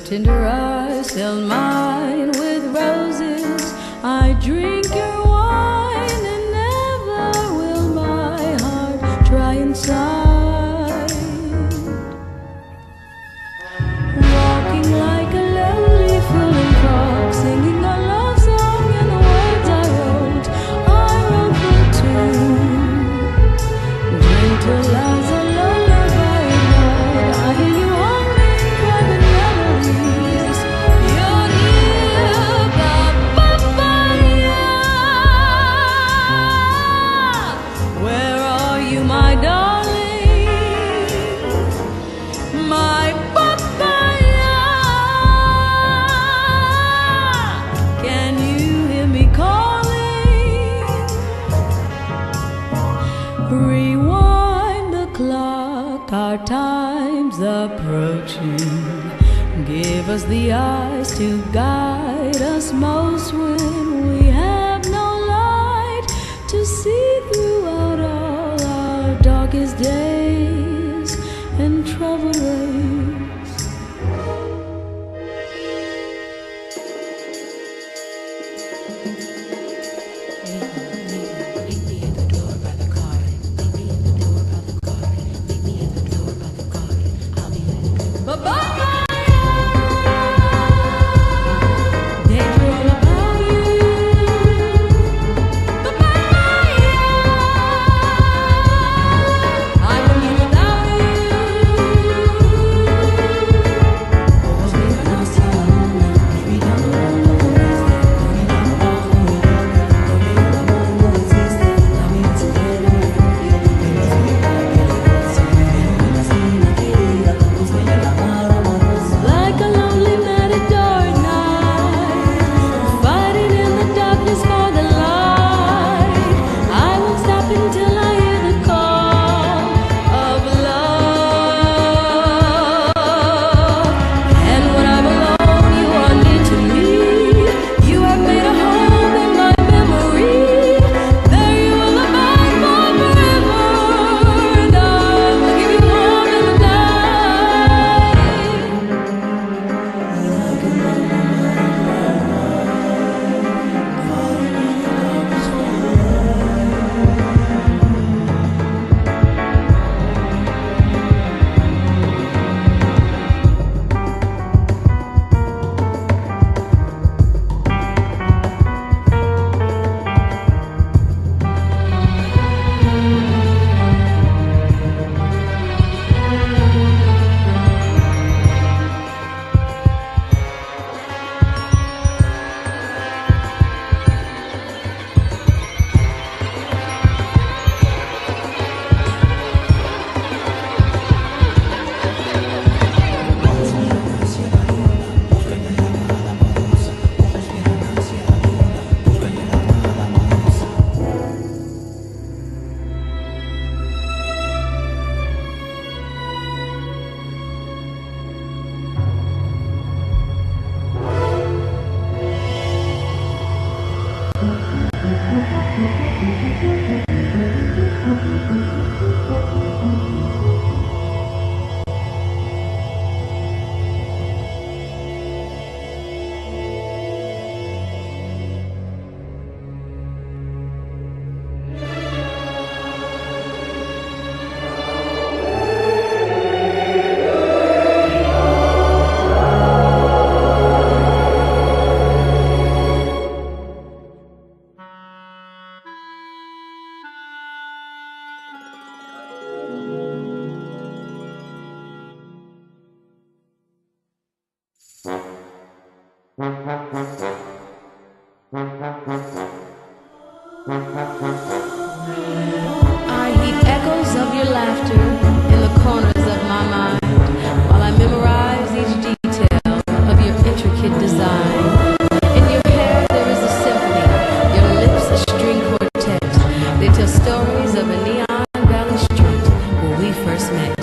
tender eyes held mine with roses. I drink your wine and never will my heart dry inside. Walking like a lonely fooling frog, singing a love song and the words I wrote for two. Gentle as a lullaby at night, I hear you humming private melodies. You're near the papaya. Where are you, my darling? My papaya. Can you hear me calling? Rewind the clock, our time's approaching. Give us the eyes to guide us most when we have no light to see throughout all our darkest days and troubled ways. Meet me at the door by the garden. Meet me at the door by the garden. Meet me at the door by the garden. I'll be at the door. Bye-bye. Daydream about you. Bye-bye. I will be without you. Always be without you. Maybe down the road, no one is there. Maybe down the road, no one is there. Like a lonely matador at night, fighting in the darkness for the light. I won't stop until I hear the call of love. And when I'm alone, you are near to me. You have made a home in my memory. There you will abide forever, and I will give you warm in the night. I hear echoes of your laughter in the corners of my mind, while I memorize each detail of your intricate design. In your hair there is a symphony, your lips a string quartet. They tell stories of a neon valley street where we first met.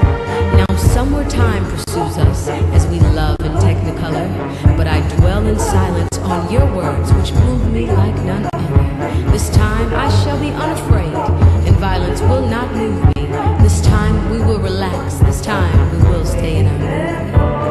Now somewhere time pursues us as we love in technicolor, but I dwell in silence on your words which move me like none other. This time I shall be unafraid, and violence will not move me. This time we will relax, this time we will stay in our movie.